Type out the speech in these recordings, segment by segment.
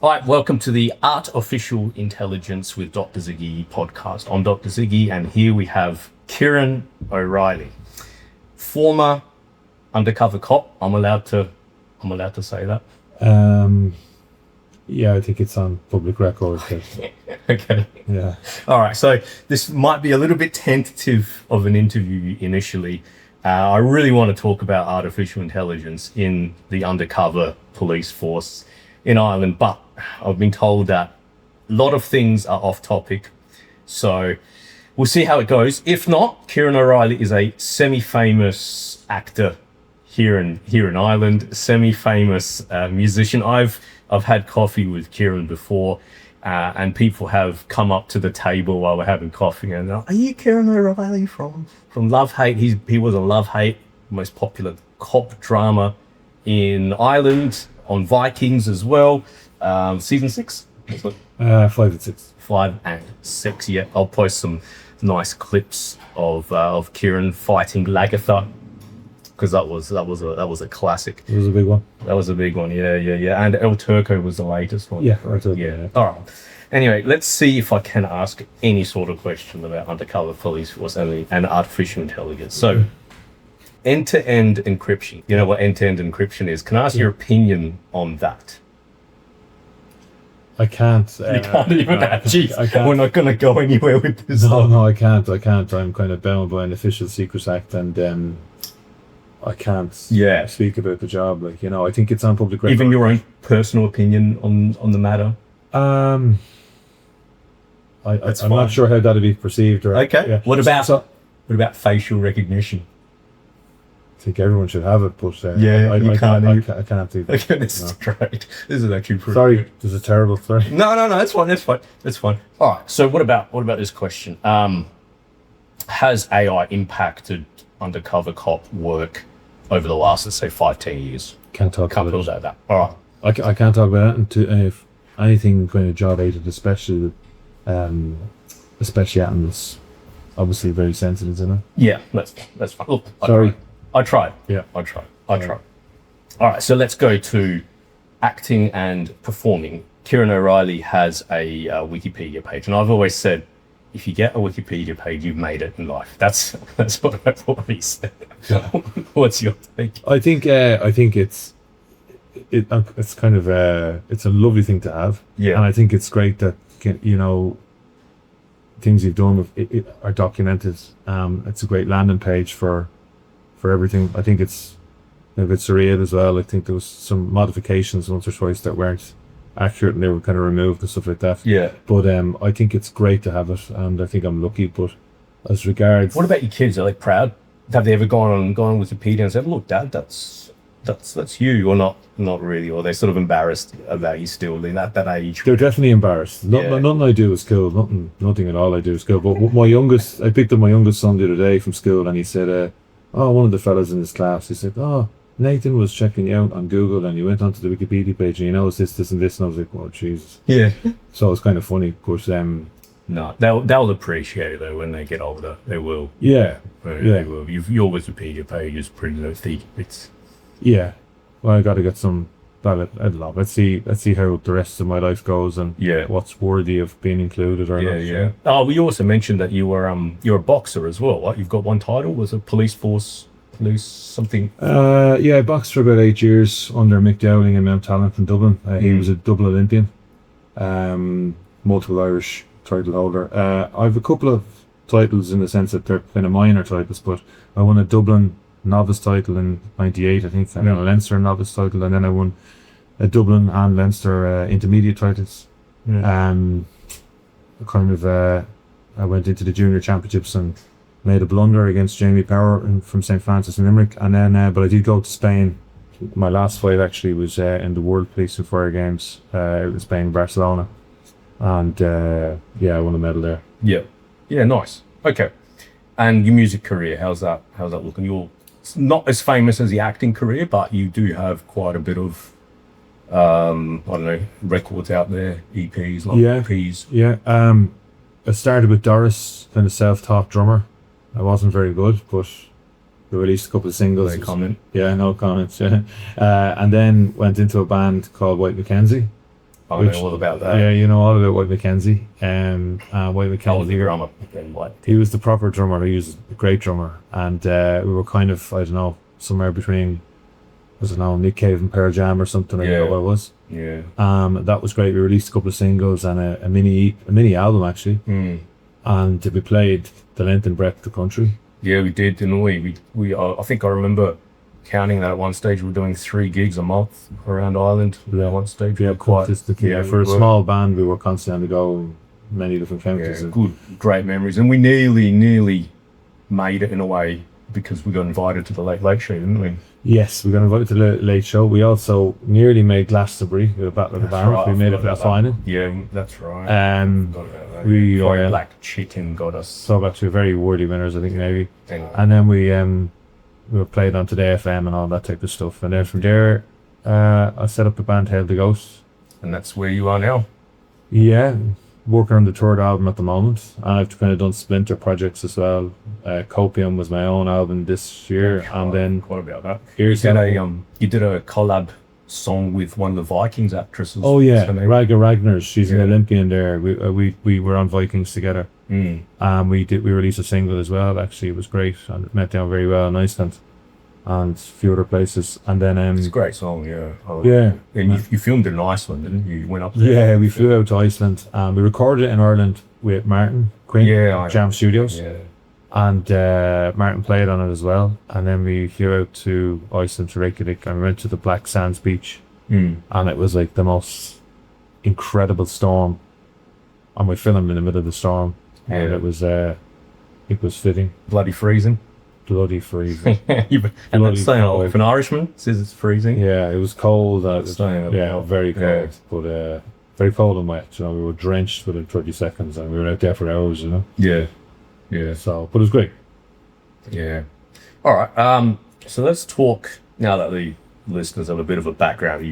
Hi, welcome to the Artificial Intelligence with Dr. Ziggy podcast. I'm Dr. Ziggy, and here we have Kieran O'Reilly, former undercover cop. I'm allowed to say that. Yeah, I think it's on public record. Okay. Yeah. All right. So this might be a little bit tentative of an interview initially. I really want to talk about artificial intelligence in the undercover police force in Ireland, but I've been told that a lot of things are off topic. So we'll see how it goes. If not, Kieran O'Reilly is a semi-famous actor here in Ireland, semi-famous musician. I've had coffee with Kieran before, and people have come up to the table while we're having coffee and they're like, "Are you Kieran O'Reilly from Love Hate?" He was a Love Hate, most popular cop drama in Ireland, on Vikings as well. Season 6? 5 and 6. 5 and 6, yeah. I'll post some nice clips of Kieran fighting Lagatha, because that was a classic. It was a big one. That was a big one, yeah. And El Turco was the latest one. Yeah, El Turco. Yeah. All right. Anyway, let's see if I can ask any sort of question about undercover police force and artificial intelligence. So, end-to-end encryption. You know what end-to-end encryption is? Can I ask your opinion on that? I can't. You can't even. Jeez, I can't. We're not going to go anywhere with this. No, I can't. I'm kind of bound by an Official Secrets Act, and I can't speak about the job. I think it's on public record. Even your own personal opinion on the matter? I'm not sure how that'd be perceived. Okay. Yeah. What about facial recognition? I think everyone should have it, but I can't do that. Okay, this is great. This is actually pretty Sorry, good. this is terrible. Sorry. No, that's fine. All right. So what about this question? Has AI impacted undercover cop work over the last, let's say, 5-10 years? Can't talk about that. All right. I can't talk about it. And if anything kind of job related, especially and it's obviously very sensitive, isn't it? Yeah, that's fine. Look, I tried. Yeah. I tried. All right, so let's go to acting and performing. Kieran O'Reilly has a Wikipedia page, and I've always said, if you get a Wikipedia page, you've made it in life. That's what I've always said. What's your take? I think it's kind of it's a lovely thing to have. Yeah. And I think it's great that things you've done are documented. It's a great landing page for everything. I think it's a bit surreal as well. I think there was some modifications once or twice that weren't accurate and they were kind of removed and stuff like that. Yeah. But I think it's great to have it, and I think I'm lucky. But as regards, what about your kids? Are they proud? Have they ever gone on Wikipedia and said, "Look, Dad, that's you," or not? Not really, or they're sort of embarrassed about you still in that age? They're definitely embarrassed. Nothing I do is cool. Nothing at all I do is cool. But I picked up my youngest son the other day from school, and he said, one of the fellas in his class, he said, Nathan was checking you out on Google and you went onto the Wikipedia page and you know it's this and this, and I was like, oh Jesus. Yeah. So it's kind of funny, but no, they'll appreciate it though when they get older. They will. Yeah. They will. Your Wikipedia page is pretty low thick. Well, I got to get some. I'd love. Let's see how the rest of my life goes and what's worthy of being included or not. Yeah. Oh, we also mentioned that you're a boxer as well. Right? You've got one title. Was it police something? I boxed for about 8 years under Mick Dowling and Mount Talent in Dublin. He was a double Olympian, multiple Irish title holder. I have a couple of titles in the sense that they're kind of minor titles, but I won a Dublin novice title in '98, I think, and then a Leinster novice title, and then I won a Dublin and Leinster intermediate titles. I went into the junior championships and made a blunder against Jamie Power from St. Francis in Limerick, and then but I did go to Spain. My last fight actually was in the World Police and Fire Games in Spain, Barcelona, and I won a medal there. Yeah, nice. Okay, and your music career, how's that looking? You're not as famous as the acting career, but you do have quite a bit of records out there, EPs, EPs. Yeah. I started with Doris, then a self-taught drummer. I wasn't very good, but we released a couple of singles. No comment. Yeah, no comments. Yeah. And then went into a band called White Mackenzie. I know all about that. Yeah, you know all about White McKenzie. White That was McKenzie, the drummer. Then, like, he was the proper drummer. He was a great drummer, and we were kind of, I don't know, somewhere between, I don't know, Nick Cave and Pearl Jam or something. I don't know what it was. yeah. That was great. We released a couple of singles and a mini album actually, and we played the length and breadth of the country. Yeah, we did, didn't we? I think I remember counting that at one stage we were doing 3 gigs a month around Ireland at one stage. Yeah, We were quite. yeah. For a small band, we were constantly on the go in many different counties. Yeah, good, great memories. And we nearly made it in a way because we got invited to the Late Late Show, didn't we? Yes, we got invited to the Late Show. We also nearly made Glastonbury with a Battle of the Bands. Right, We made it to the final. Yeah, that's right. Um, we yeah. Black Chicken got us. So actually very worthy winners, I think maybe. Anyway. And then we were played on Today FM and all that type of stuff. And then from there, I set up the band Hail the Ghost. And that's where you are now. Yeah, working on the third album at the moment. And I've kind of done splinter projects as well. Copium was my own album this year, and then What about that? here's You did a collab song with one of the Vikings actresses. Oh yeah, What's her name? Raga Ragnar. She's an Yeah. Olympian there. We were on Vikings together. We released a single as well. Actually, it was great and it met down very well in Iceland and a few other places. And then It's a great song, yeah. yeah, And you filmed it in Iceland, didn't you? You went up there. yeah, we flew out to Iceland and we recorded it in Ireland with Martin Quinn, Yeah, Jam Studios, Yeah. and Martin played on it as well. And then we flew out to Iceland to Reykjavik and we went to the Black Sands beach, and it was like the most incredible storm. And we filmed in the middle of the storm, and it was fitting. Bloody freezing. Bloody freezing. And that's saying, if an Irishman says it's freezing. Yeah, it was cold. Staying up. Yeah, very cold, but very cold and wet. You know, we were drenched within 30 seconds, and we were out there for hours. You know. Yeah. Yeah. So, but it was great. Yeah. All right. So let's talk now that the listeners have a bit of a background.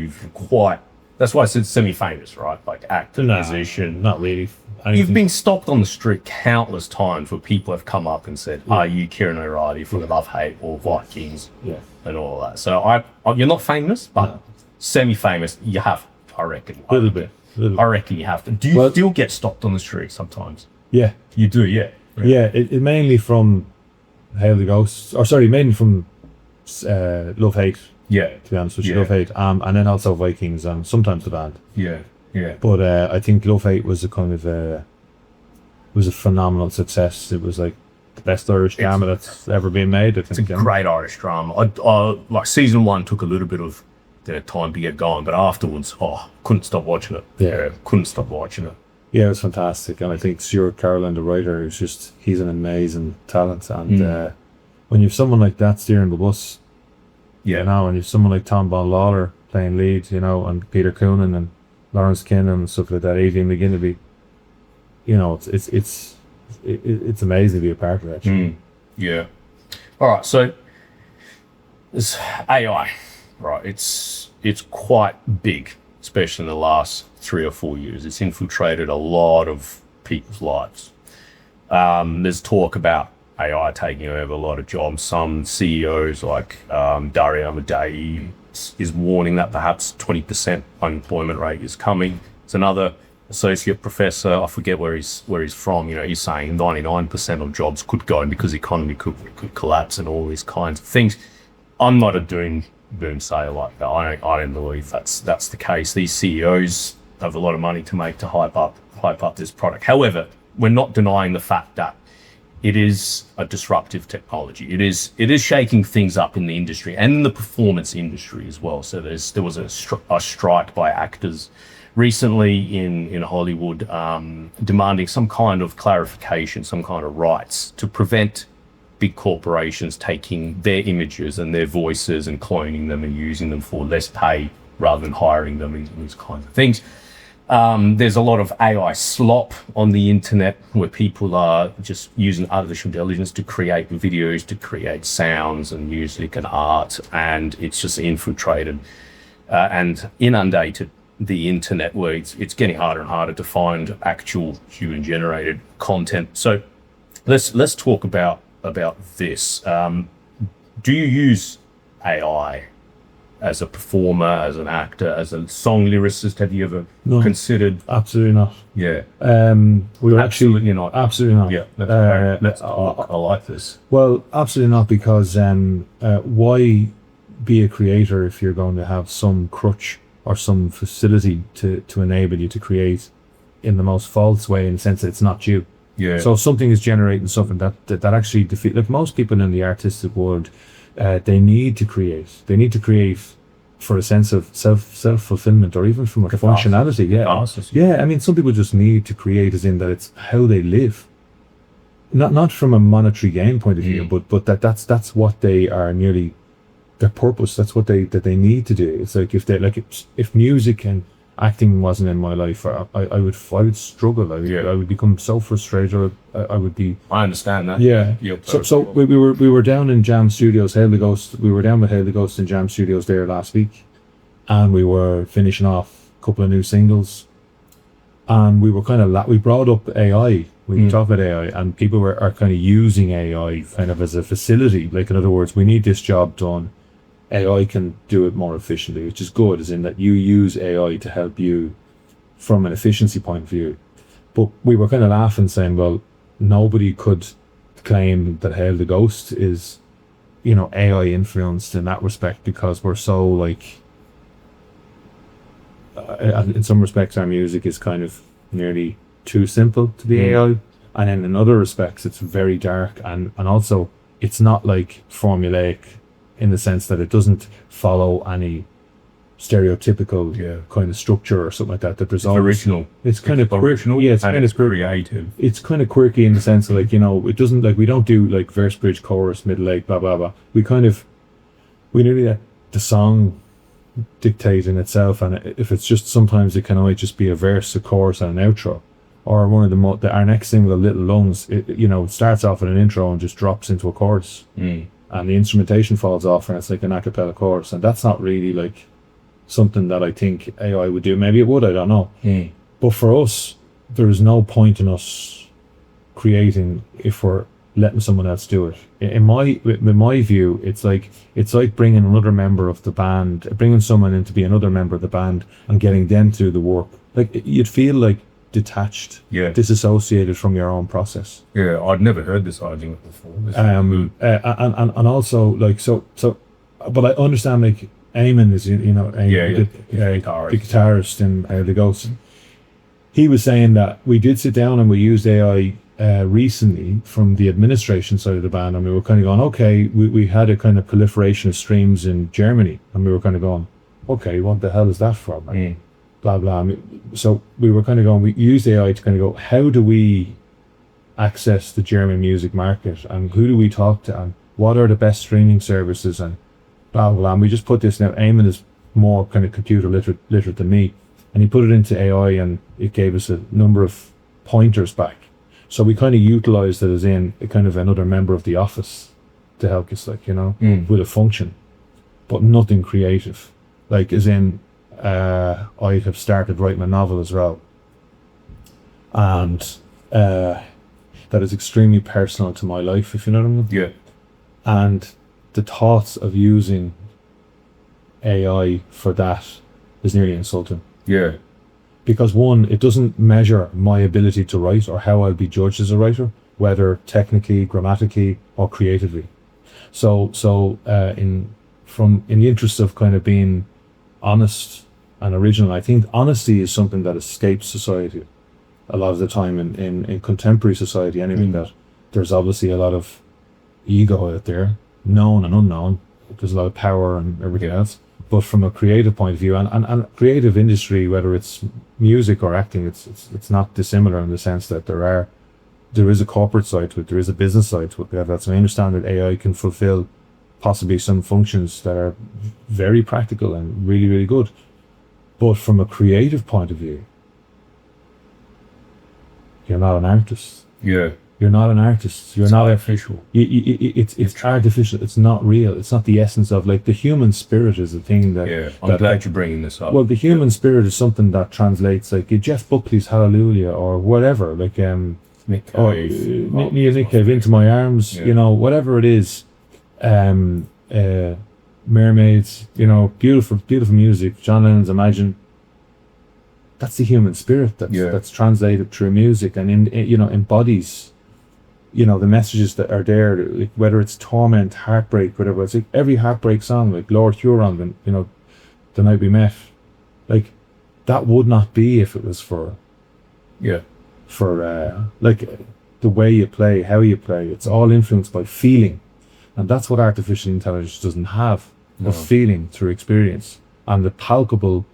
That's why I said semi-famous, right? Like actor, musician. Not really. You've been stopped on the street countless times where people have come up and said, "Are you Kieran O'Reilly from Love Hate or Vikings?" Yeah. And all that. So you're not famous, but semi-famous. You have, I reckon. A little bit. I reckon you have to. Do you still get stopped on the street sometimes? Yeah. You do, yeah. Yeah. It mainly from Hail the Ghost, or sorry, mainly from Love Hate. Yeah. To be honest with you, Love Hate, and then also Vikings, and sometimes the band. Yeah. Yeah. But I think Love Hate was a phenomenal success. It was like the best Irish drama that's ever been made. I think It's a great Irish drama. I like season 1 took a little bit of time to get going, but afterwards, couldn't stop watching it. Yeah. Couldn't stop watching it. Yeah, it was fantastic, and I think Stuart Carolan, the writer, he's an amazing talent. And when you've someone like that steering the bus, you know, and you've someone like Tom Bon Lawler playing lead, you know, and Peter Coonan and Lawrence Kinnan and stuff like that, Adrian McGinneby, you know, it's amazing to be a part of that. Yeah. All right. So this AI, right? It's quite big, especially in the last 3 or 4 years. It's infiltrated a lot of people's lives. There's talk about AI taking over a lot of jobs. Some CEOs like Dario Amodei is warning that perhaps 20% unemployment rate is coming. There's another associate professor, I forget where he's from, you know, he's saying 99% of jobs could go because the economy could collapse and all these kinds of things. I'm not a doomsayer like that. I don't believe that's the case. These CEOs have a lot of money to make to hype up this product. However, we're not denying the fact that it is a disruptive technology. It is shaking things up in the industry and in the performance industry as well. So there was a strike by actors recently in Hollywood demanding some kind of clarification, some kind of rights to prevent big corporations taking their images and their voices and cloning them and using them for less pay rather than hiring them and these kinds of things. There's a lot of AI slop on the internet where people are just using artificial intelligence to create videos, to create sounds and music and art, and it's just infiltrated and inundated the internet where it's getting harder and harder to find actual human-generated content. So let's talk about this. Do you use AI as a performer, as an actor, as a song lyricist? Have you ever considered? Absolutely not. Yeah. We were Absolutely not. absolutely not. Yeah. Let's talk. I like this. Well, absolutely not, because why be a creator if you're going to have some crutch or some facility to enable you to create in the most false way, in the sense that it's not you. Yeah. So if something is generating something that actually defeat, like most people in the artistic world, they need to create. They need to create for a sense of self-fulfillment, or even from a functionality. Yeah. I mean, some people just need to create, as in that it's how they live. Not from a monetary gain point of view, but that's what they are, nearly their purpose. That's what they need to do. It's like if music and acting wasn't in my life, I would struggle. I would become so frustrated. I would be. I understand that. Yeah. So we were down in Jam Studios, Hail the Ghost. We were down with Hail the Ghost in Jam Studios there last week, and we were finishing off a couple of new singles, and we were we brought up AI. We talked about AI, and people are kind of using AI kind of as a facility. Like, in other words, we need this job done. AI can do it more efficiently, which is good, as in that you use AI to help you from an efficiency point of view. But we were kind of laughing, saying, well, nobody could claim that Hail the Ghost is, AI influenced in that respect, because we're so in some respects our music is kind of nearly too simple to be AI, and then in other respects it's very dark, and also it's not formulaic, in the sense that it doesn't follow any stereotypical kind of structure or something like that. That there's always original. It's kind of original. Yeah, it's kind of creative. It's kind of quirky in the sense of it doesn't we don't do verse, bridge, chorus, middle, eight, blah blah blah. We nearly let the song dictate in itself, and if it's just, sometimes it can only just be a verse, a chorus, and an outro. Or one of our next single, Little Lungs, it starts off with an intro and just drops into a chorus. And the instrumentation falls off, and it's like an a cappella chorus, and that's not really something that I think AI would do. Maybe it would, I don't know. But for us, there is no point in us creating if we're letting someone else do it. In my view, it's like bringing another member of the band, bringing someone in to be another member of the band, and getting them to do the work. You'd feel detached, disassociated from your own process. Yeah, I'd never heard this argument before. And also but I understand Eamon is the guitarist in Hail the Ghost. He was saying that we did sit down and we used AI recently from the administration side of the band, and we were kind of going, okay, we had a kind of proliferation of streams in Germany, and we were kind of going, okay, what the hell is that for? Blah blah. So we were kind of going, we used AI to kind of go, how do we access the German music market, and who do we talk to, and what are the best streaming services, and blah blah. And we just put this now. Eamon is more kind of computer literate than me, and he put it into AI, and it gave us a number of pointers back. So we kind of utilized it as in a kind of another member of the office to help us, with a function, but nothing creative. As in, I have started writing a novel as well, and that is extremely personal to my life, if you know what I mean. Yeah. And the thoughts of using AI for that is nearly insulting. Yeah. Because one, it doesn't measure my ability to write or how I'll be judged as a writer, whether technically, grammatically, or creatively. So in the interest of kind of being honest and original, I think honesty is something that escapes society a lot of the time in contemporary society anyway. That there's obviously a lot of ego out there, known and unknown. There's a lot of power and everything else. But from a creative point of view, and creative industry, whether it's music or acting, it's not dissimilar in the sense that there is a corporate side to it, there is a business side to it. That's, I understand that AI can fulfill possibly some functions that are very practical and really, really good. But from a creative point of view, you're not an artist. Yeah. You're not an artist. You're not artificial. It's artificial. It's not real. It's not the essence of the human spirit is a thing that. Yeah, I'm glad you're bringing this up. Well, the human spirit is something that translates Jeff Buckley's Hallelujah or whatever, Nick Cave, Into My Arms, whatever it is. mermaids, you know, beautiful, beautiful music. John Lennon's Imagine. That's the human spirit that's translated through music and you know, embodies, you know, the messages that are there, like, whether it's torment, heartbreak, whatever. It's like every heartbreak song, like Lord Huron, you know, The Night We Met, like that would not be if it was for like the way you play, how you play. It's all influenced by feeling, and that's what artificial intelligence doesn't have. Of feeling through experience and the palpable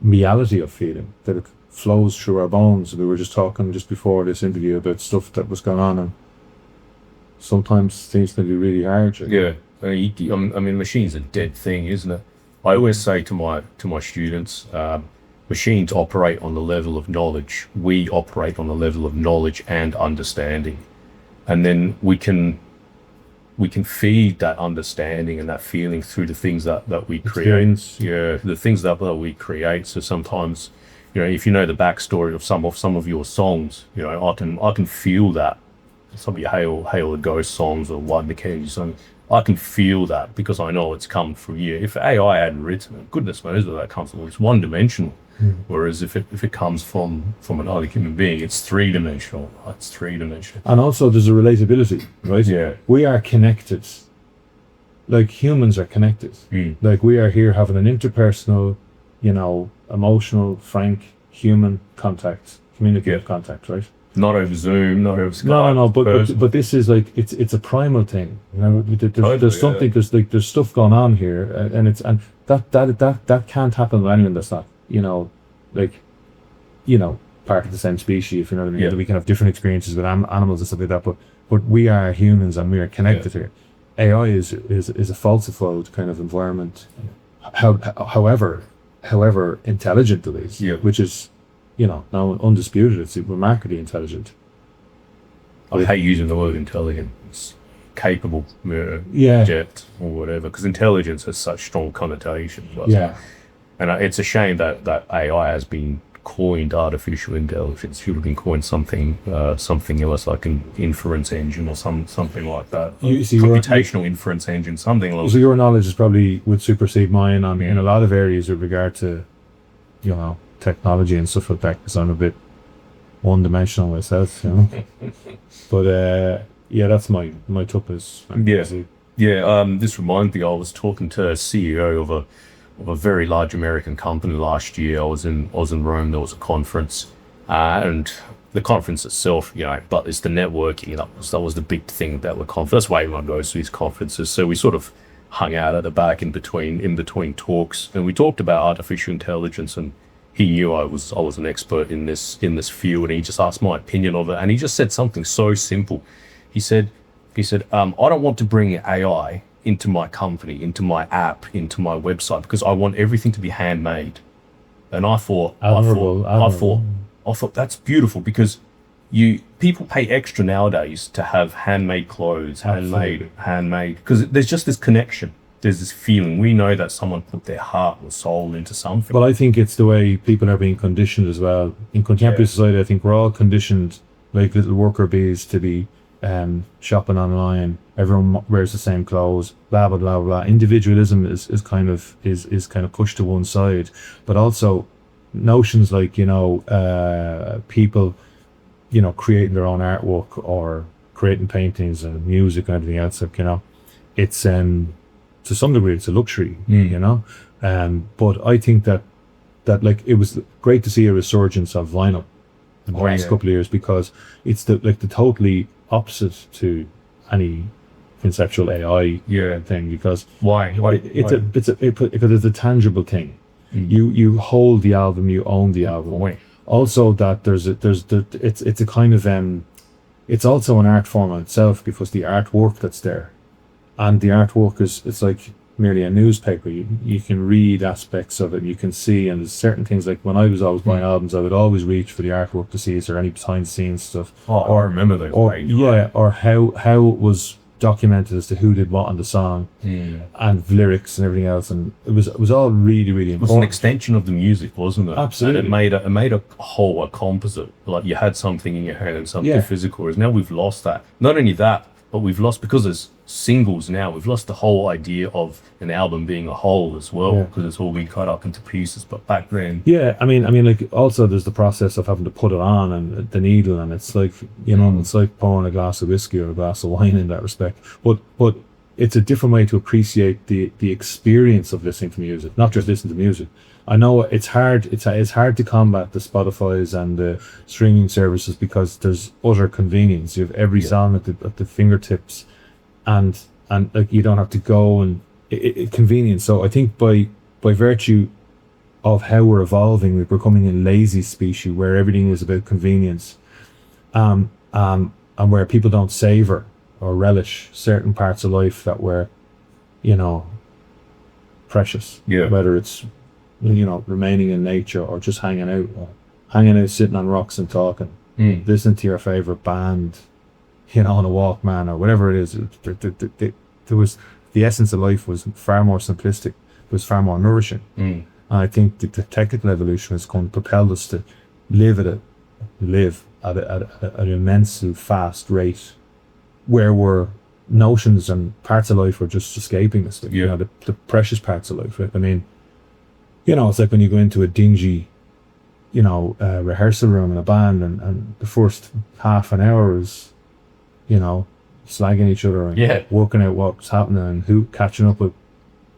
reality of feeling that it flows through our bones. We were just talking just before this interview about stuff that was going on, and sometimes things can be really hard. I mean, machine's a dead thing, isn't it? I always say to my students, machines operate on the level of knowledge. We operate on the level of knowledge and understanding, and then we can feed that understanding and that feeling through the things that we create. The things that we create. So sometimes, you know, if you know the backstory of some of your songs, you know, I can feel that. Some of your Hail the Ghost songs or White McKenzie songs, I can feel that because I know it's come from you. If AI hadn't written it, goodness knows where that comes from. It's one-dimensional. Whereas if it comes from another human being, it's three-dimensional. It's three-dimensional. And also there's a relatability, right? Yeah. We are connected. Like humans are connected. Like we are here having an interpersonal, you know, emotional, frank, human contact, communicative contact, right? Not over Zoom, not over Skype. No, but this is like it's a primal thing. You know, there's something, there's stuff going on here, and that can't happen with anyone that's not, you know, like, you know, part of the same species, if you know what I mean. We can have different experiences with animals and stuff like that, but we are humans and we are connected here. AI is a falsified kind of environment. However intelligent it is, which is, you know, now undisputed, it's remarkably intelligent. I hate using the word intelligent. It's capable, jet or whatever, because intelligence has such strong connotations. And it's a shame that AI has been coined artificial intelligence. Should have been coined something else, like an inference engine or something like that. Computational inference engine, something like that. So your knowledge is probably would supersede mine on in a lot of areas with regard to, you know, technology and stuff like that, because I'm a bit one-dimensional myself, you know. But that's my tuppers. This reminds me, I was talking to a CEO of a very large American company last year. I was in Rome. There was a conference, and the conference itself, you know, but it's the networking. That was the big thing about the conference. That's why everyone goes to these conferences. So we sort of hung out at the back in between talks, and we talked about artificial intelligence, and he knew I was an expert in this field, and he just asked my opinion of it, and he just said something so simple. He said, I don't want to bring AI into my company, into my app, into my website, because I want everything to be handmade. And I thought that's beautiful, because people pay extra nowadays to have handmade clothes, handmade, because there's just this connection. There's this feeling. We know that someone put their heart or soul into something. Well, I think it's the way people are being conditioned as well. In contemporary society, I think we're all conditioned like little worker bees to be shopping online. Everyone wears the same clothes, blah blah blah blah. Individualism is kind of pushed to one side, but also notions like, you know, people, you know, creating their own artwork or creating paintings and music and everything else. Like, you know, it's to some degree it's a luxury, you know. But I think that like it was great to see a resurgence of vinyl in the last couple of years, because it's the totally opposite to any conceptual AI thing. Because because it's a tangible thing. You hold the album, you own the album. Also that it's a kind of it's also an art form in itself, because the artwork that's there, and the artwork it's like merely a newspaper. You can read aspects of it, you can see, and there's certain things, like when I was always buying albums, I would always reach for the artwork to see is there any behind the scenes stuff. I remember those. Or how it was documented as to who did what on the song, and lyrics and everything else, and it was all really, really important. It was an extension of the music, wasn't it? Absolutely. And it made a whole, a composite. Like you had something in your hand and something physical. Whereas now we've lost that. Not only that, but we've lost, because singles now. We've lost the whole idea of an album being a whole as well, Yeah. because it's all been cut up into pieces. But back then, Yeah, I mean, like also there's the process of having to put it on and the needle, and it's like, you know, it's like pouring a glass of whiskey or a glass of wine in that respect. But it's a different way to appreciate the experience of listening to music, not just listen to music. I know it's hard. It's hard to combat the Spotify's and the streaming services because there's utter convenience. You have every song at the fingertips, and like you don't have to go and convenience. So I think by virtue of how we're evolving, we're becoming a lazy species where everything is about convenience, and where people don't savor or relish certain parts of life that were, you know, precious. Yeah. Whether it's, you know, remaining in nature or just hanging out, sitting on rocks and talking, listening to your favorite band, you know, on a Walkman or whatever it is. There was, the essence of life was far more simplistic. It was far more nourishing. And I think the technical evolution has propelled us to live at an immensely fast rate, where notions and parts of life were just escaping us. Like, you know, the precious parts of life. Right? I mean, you know, it's like when you go into a dingy, you know, rehearsal room in a band, and the first half an hour is, you know, slagging each other and working out what's happening and who catching up with.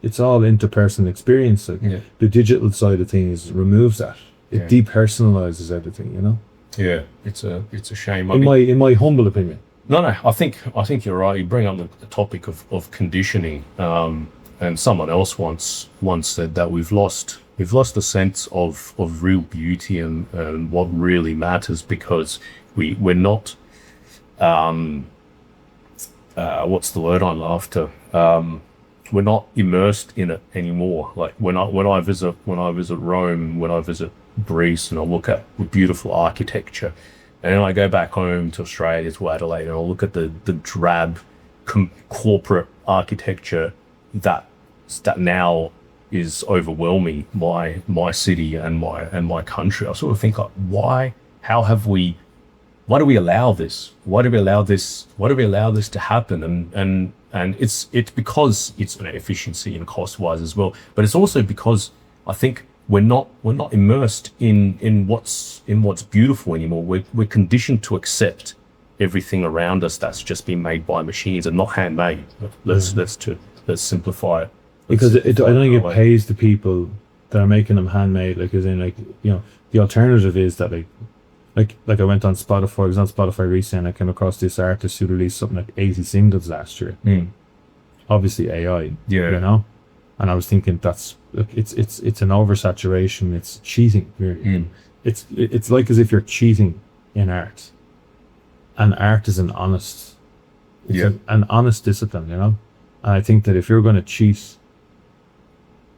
It's all interpersonal experience. Like, the digital side of things removes that. It depersonalizes everything, you know. Yeah, it's a shame. In my humble opinion. No, I think you're right. You bring up the topic of conditioning, and someone else once said that we've lost the sense of real beauty and what really matters, because we're not what's the word I'm after? We're not immersed in it anymore. Like when I visit Rome, when I visit Greece, and I look at beautiful architecture, and then I go back home to Australia, to Adelaide, and I'll look at the drab corporate architecture that now is overwhelming my city and my country. I sort of think, like, why do we allow this? Why do we allow this to happen? And it's because it's an efficiency and cost wise as well. But it's also because I think we're not immersed in what's beautiful anymore. We're conditioned to accept everything around us that's just been made by machines and not handmade. Let's simplify it. Because I don't think it pays the people that are making them handmade. Like, as in, like, you know, the alternative is that like I went on Spotify. I was on Spotify recently, and I came across this artist who released something like 80 singles last year. Obviously AI. You know, and I was thinking it's an oversaturation. It's cheating. Really. It's like as if you're cheating in art, and art is an honest discipline. You know, and I think that if you're going to cheat,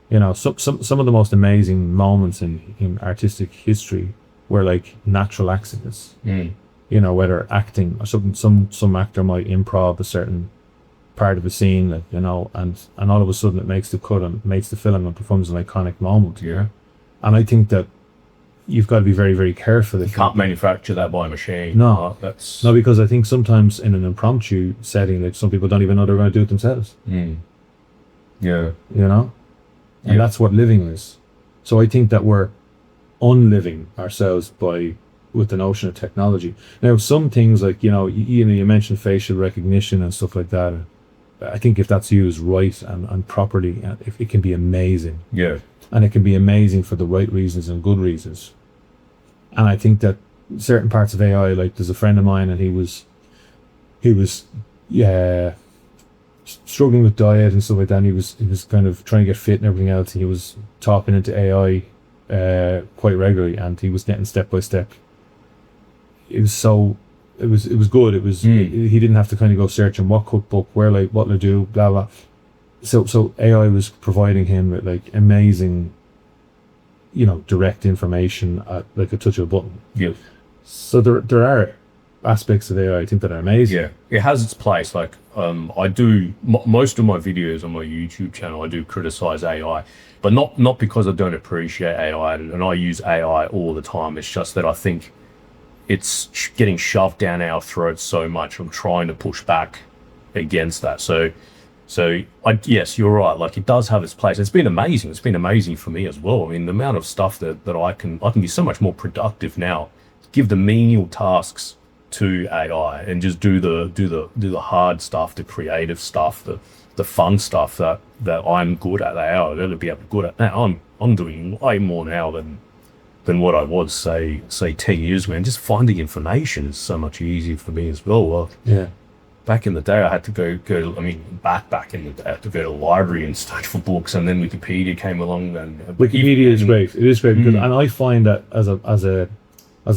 you know, some of the most amazing moments in artistic history were like natural accidents. You know, whether acting or something, some actor might improv a certain part of a scene, like, you know, and all of a sudden it makes the cut and makes the film and becomes an iconic moment. And I think that you've got to be very, very careful. You can't manufacture that by machine. No, because I think sometimes in an impromptu setting, like, some people don't even know they're going to do it themselves. You know, and that's what living is. So I think that we're unliving ourselves with the notion of technology. Now, some things, like, you know, you mentioned facial recognition and stuff like that. I think if that's used right and properly, if it can be amazing. And it can be amazing for the right reasons and good reasons. And I think that certain parts of AI, like, there's a friend of mine, and he was struggling with diet and stuff like that. And he was kind of trying to get fit and everything else. And he was tapping into AI quite regularly, and he was getting step by step. It was good. It was he didn't have to kind of go searching what cookbook, what to do, blah blah. So AI was providing him with, like, amazing, you know, direct information at, like, a touch of a button. So there are aspects of AI, I think, that are amazing. It has its place. Like, I do most of my videos on my YouTube channel, I do criticize AI, but not because I don't appreciate AI, and I use AI all the time. It's just that I think it's getting shoved down our throats so much. I'm trying to push back against that. So yes, you're right. Like, it does have its place. It's been amazing. It's been amazing for me as well. I mean, the amount of stuff that I can be so much more productive now. Give the menial tasks to AI and just do the hard stuff, the creative stuff, the fun stuff that I'm good at. I'll be able to good at now. I'm doing way more now than what I was say 10 years ago. And just finding information is so much easier for me as well. Well, Yeah. back in the day, I had to go. I mean, back in the day, I had to go to the library and search for books, and then Wikipedia came along. And Wikipedia is great. It is great because, and I find that as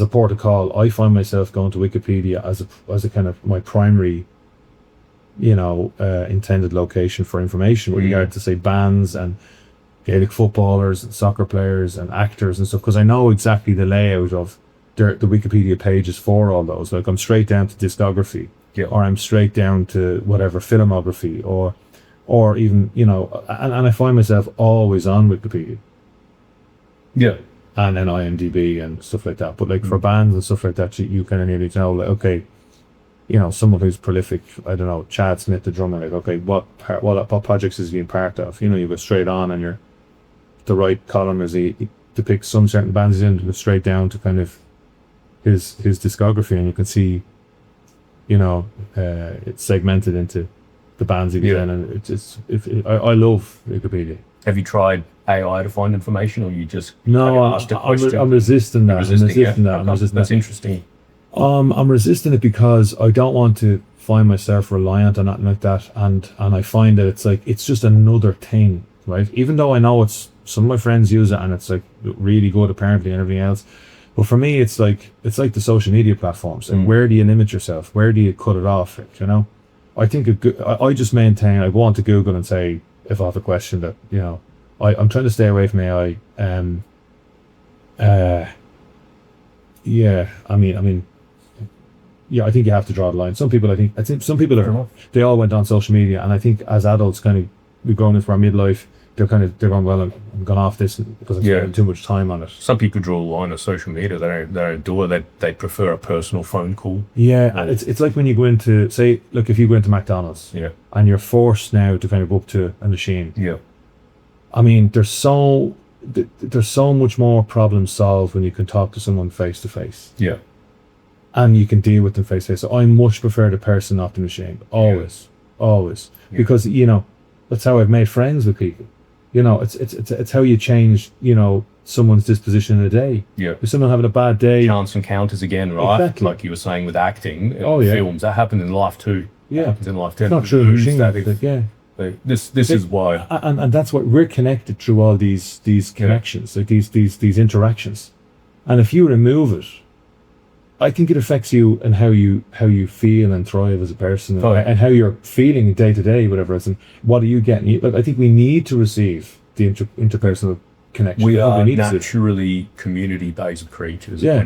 a port of call, I find myself going to Wikipedia as a kind of my primary, intended location for information with regard to, say, bands and Gaelic footballers and soccer players and actors and stuff, because I know exactly the layout of the Wikipedia pages for all those. Like, I'm straight down to discography, or I'm straight down to whatever filmography, or even, and I find myself always on Wikipedia. Yeah. And then IMDb and stuff like that. But like for bands and stuff like that, you kind of need to know, like, okay, someone who's prolific, I don't know, Chad Smith, the drummer, like, okay, what projects is he being part of? You go straight on, and the right column is he depicts some certain bands he's in, go straight down to kind of his discography, and you can see, it's segmented into the bands he's in, and I love Wikipedia. Have you tried AI to find information, or you just No, I'm resisting that. That's interesting. I'm resisting it because I don't want to find myself reliant on nothing like that, and I find that it's just another thing, right? Even though I know some of my friends use it and it's like really good apparently and everything else, but for me it's like the social media platforms. And where do you limit yourself? Where do you cut it off? I think I just maintain, I go on to Google and say, if I have a question that, I'm trying to stay away from AI. I think you have to draw the line. Some people, I think some people they all went on social media, and I think as adults, kind of, we've grown into our midlife, they're going, well, I'm gone off this because I'm spending too much time on it. Some people draw a line of social media. They don't do it. They prefer a personal phone call. Yeah, it's like when you go into, say, look, if you go into McDonald's, and you're forced now to kind of go up to a machine. Yeah. I mean, there's so much more problem solved when you can talk to someone face to face. Yeah. And you can deal with them face to face. So I much prefer the person, not the machine. Always. Because that's how I've made friends with people. It's how you change someone's disposition in a day. Yeah. If someone having a bad day, chance encounters again, right? Exactly. Like you were saying with acting, films, that happened in life too. Yeah. It happens in life too. It's not true. This is why, and that's what we're connected through, all these connections, like these interactions. And if you remove it, I think it affects you and how you feel and thrive as a person, and how you're feeling day to day, whatever else. And what are you getting? I think we need to receive the interpersonal connection. We are naturally community-based creatures. Yeah,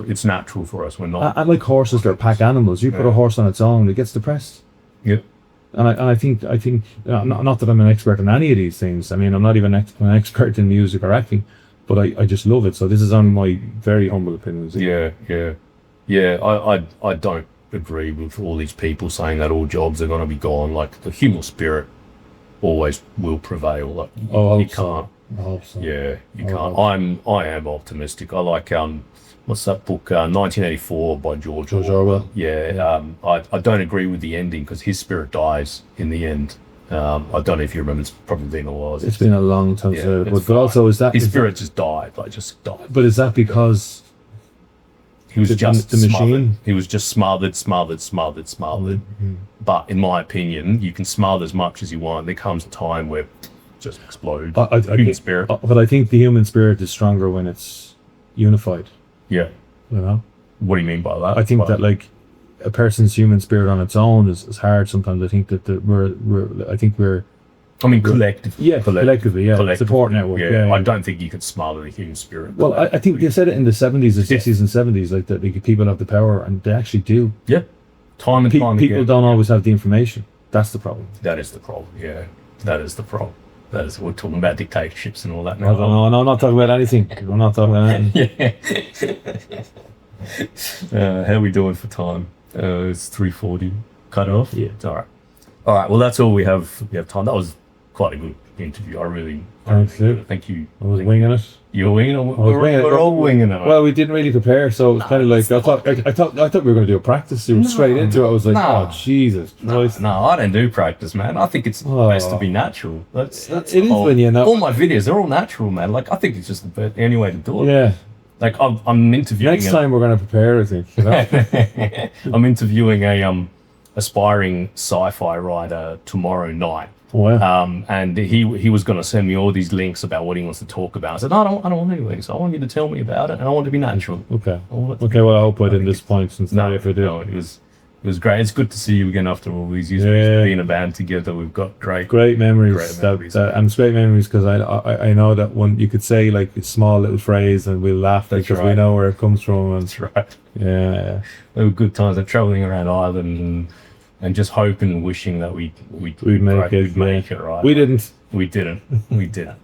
it's natural for us. We're not. And like horses, they're pack animals. You put a horse on its own, it gets depressed. Yep. And I think not that I'm an expert in any of these things. I mean, I'm not even an expert in music or acting, but I just love it. So this is on my very humble opinions. Yeah. I don't agree with all these people saying that all jobs are going to be gone. Like, the human spirit always will prevail. Like, you can't. I hope so. Yeah, you can't. I am optimistic. I like what's that book? 1984 by George Orwell. Yeah. I don't agree with the ending because his spirit dies in the end. I don't know if you remember. It's probably been a while. It's been a long time. But also, is that his spirit just died? But is that because he was just the machine? He was just smothered. Mm-hmm. But in my opinion, you can smother as much as you want. There comes a time where it just explodes. Human spirit. But I think the human spirit is stronger when it's unified. Yeah. What do you mean by that? I think that, like, a person's human spirit on its own is hard sometimes. I think that we're collectively. Yeah, collectively, yeah. Support network. Yeah. I don't think you can smother the human spirit. Well, I think they said it in the 70s, the 60s and 70s, like that people have the power, and they actually do. Yeah. Time and time again. People don't always have the information. That's the problem. That is the problem, yeah. That is the problem. We're talking about dictatorships and all that now. No, I'm not talking about anything. I'm not talking about anything. How are we doing for time? It's 3:40. Cut off? Yeah. It's all right. All right. Well, that's all we have. We have time. That was quite a good interview. I really thank you. I was winging it. You're winging it. We're all winging it. Well, we didn't really prepare, so it was kind of like I thought we were going to do a practice. We were straight into it. I was like, oh Jesus Christ! No, I don't do practice, man. I think it's best to be natural. That's it is when you know. All my videos, they're all natural, man. Like I think it's just the only way to do it. Yeah. Like I'm interviewing. Next time we're going to prepare, I think. You know? I'm interviewing a aspiring sci-fi writer tomorrow night. Wow. And he was going to send me all these links about what he wants to talk about. I said, no, I don't want any links. I want you to tell me about it, and I want it to be natural. Okay. Well, I hope I didn't disappoint since now if I do. No, it was great. It's good to see you again after all these years. We've been in a band together. We've got great memories. And it's great memories because I know that one you could say like a small little phrase and we'll laugh because we know where it comes from. And that's right. Yeah. They were good times. They're traveling around Ireland and just hoping and wishing that we'd make it right. We didn't. We didn't.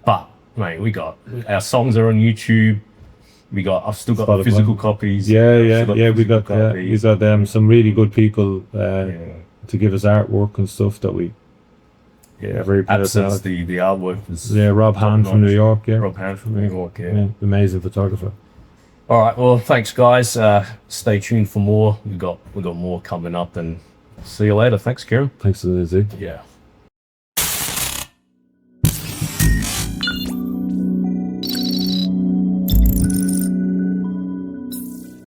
But mate, we got our songs are on YouTube. I've still got the physical copies. Yeah. We got some really good people to give us artwork and stuff that we. Yeah, very proud of. The artwork was. Yeah, Rob Hand from New York. Yeah, Rob Hand from New York. Yeah, amazing photographer. All right, well, thanks guys. Stay tuned for more. We got more coming up, and see you later. Thanks, Kieran. Thanks to the Zig. Yeah.